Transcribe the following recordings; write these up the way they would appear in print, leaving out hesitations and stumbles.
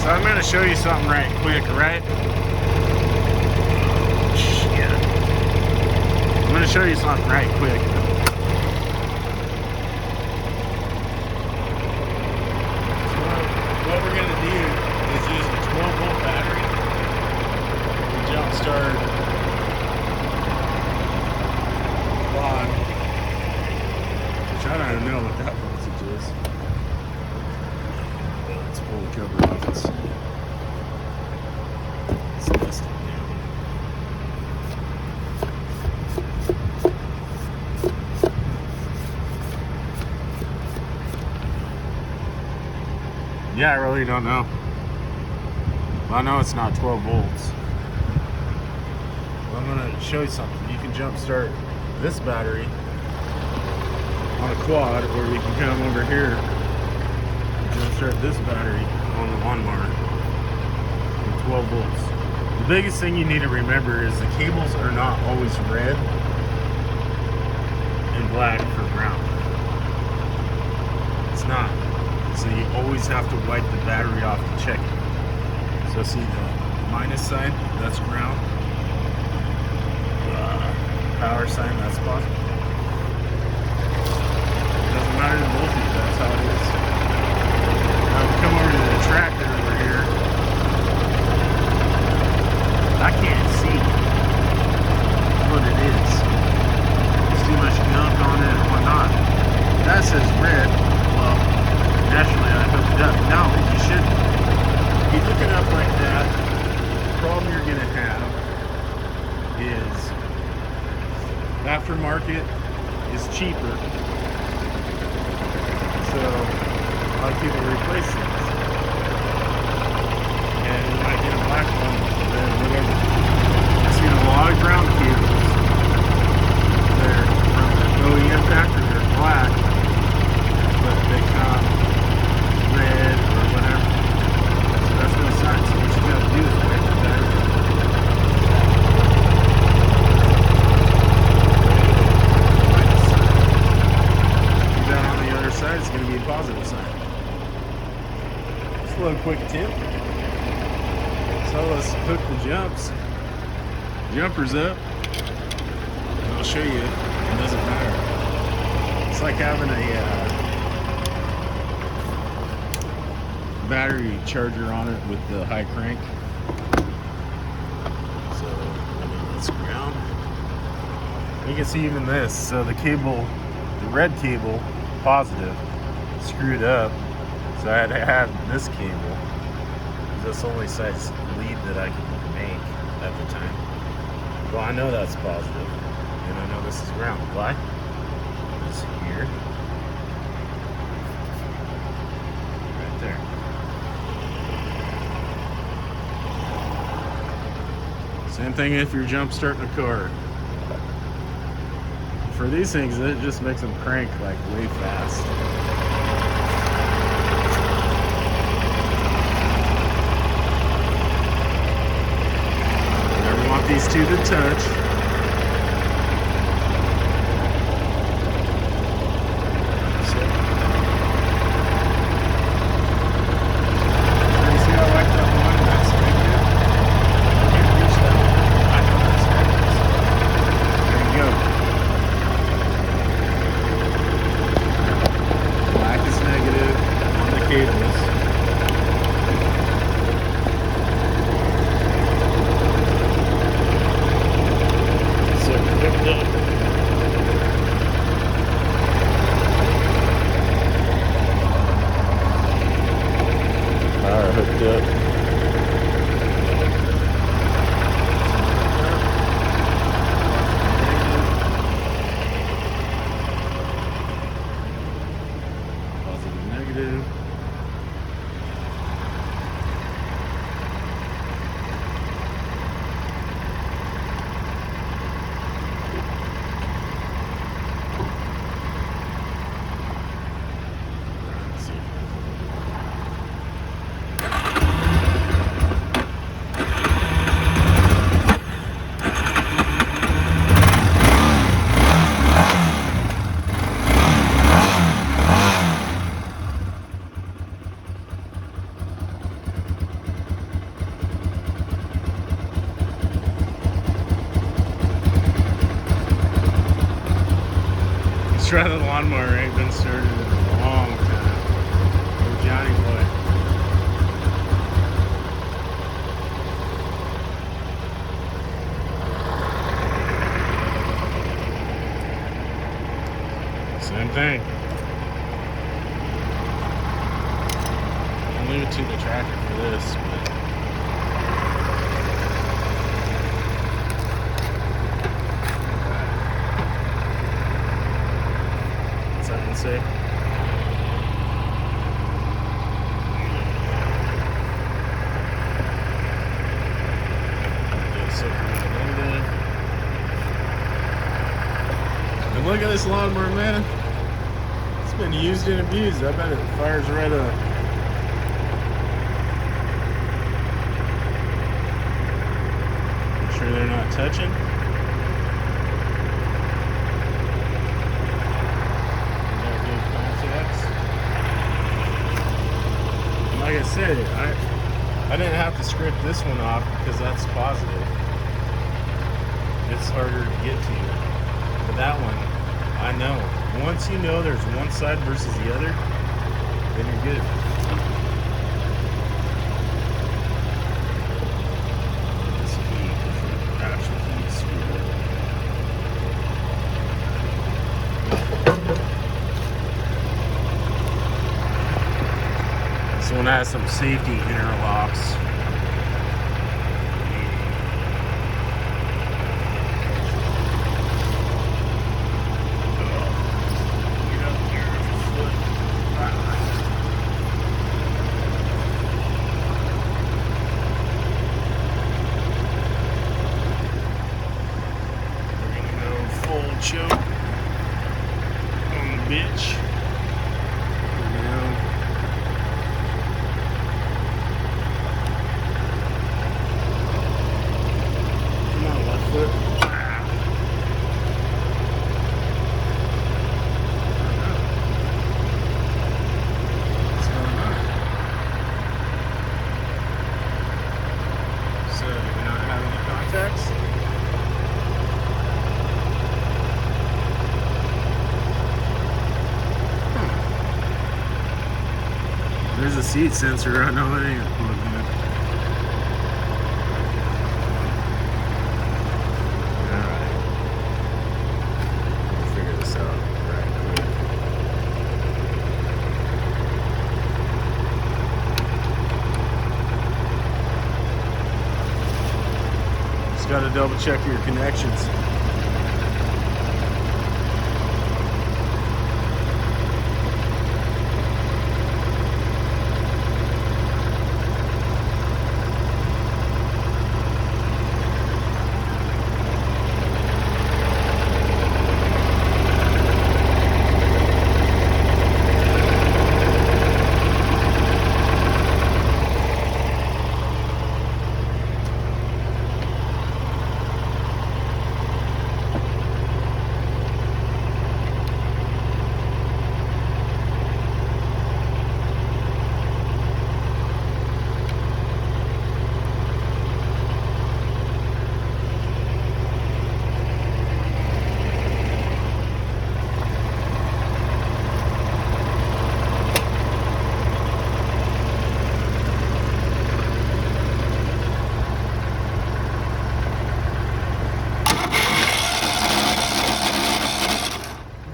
So I'm going to show you something right quick, right? Shit. I'm going to show you something right quick. So what we're going to do is use a 12-volt battery to jump start on, which I don't even know what that voltage is. Let's pull the cover off. It's listed now. Yeah, I really don't know. Well, I know it's not 12 volts. Well, I'm going to show you something. You can jump start this battery on a quad, or you can come over here and jump start this battery on the lawnmower with 12 volts. The biggest thing you need to remember is the cables are not always red and black for ground. It's not. So you always have to wipe the battery off to check it. So see the minus sign, that's ground. Power sign, that's positive. Doesn't matter the voltage, that's how it is. Now we come over to the tractor over here. I can't see what it is. There's too much gunk on it and whatnot. That says red. Well, naturally I hooked it up. No, you shouldn't. If you hook it up like that, the problem you're going to have is aftermarket is cheaper, so a lot of people replace things, and you might get a black one, then whatever. I've seen a lot of ground cables. They're from the OEM factory, they're black, but they come red or whatever. So that's no sign. So what you got to do is wipe the battery. It's going to be a positive sign. Just a little quick tip. So let's hook the jumpers up, and I'll show you. It doesn't matter. It's like having a battery charger on it with the high crank. So let's ground. You can see even this. So the cable, the red cable, positive, screwed up, so I had to have this cable. That's the only size lead that I could make at the time. Well, I know that's positive, and I know this is ground. Why? It's here, right there. Same thing if you're jump starting a car. For these things, it just makes them crank like way fast. Never want these two to touch. This rather lawnmower ain't been started in a long time. Oh, Johnny boy. Same thing. I'll leave it to the tractor for this, but what's that gonna say? And look at this lawnmower, man. It's been used and abused. I bet it fires right up. I'm sure they're not touching. No good contacts. And like I said, I didn't have to scrape this one off because that's positive. It's harder to get to. But that one, I know. Once you know there's one side versus the other, then you're good. This key, actual key screwdriver. This one has some safety interlocks. Choke on the bitch. Now, come on, left foot. What's going on? So, do we not have any contacts? There's a seat sensor. I know it ain't plugged in. Alright. We'll figure this out right quick. Just gotta double check your connections.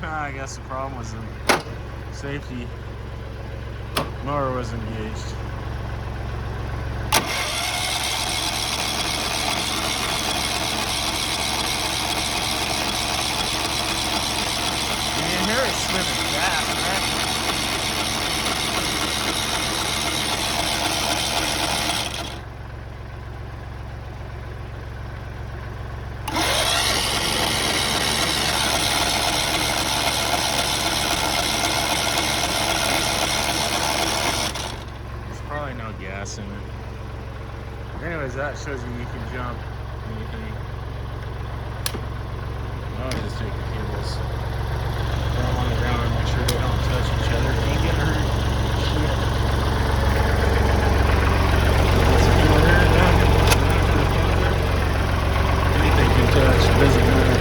I guess the problem was the safety motor was engaged. You can hear it swimming fast, right? No gas in it. Anyways, that shows you can jump anything. I'll just take the cables, throw them on the ground and make sure they don't touch each other. Can't get hurt. Shit. Anything can touch, it doesn't matter.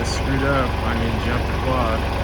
screwed up. I mean, jump the quad.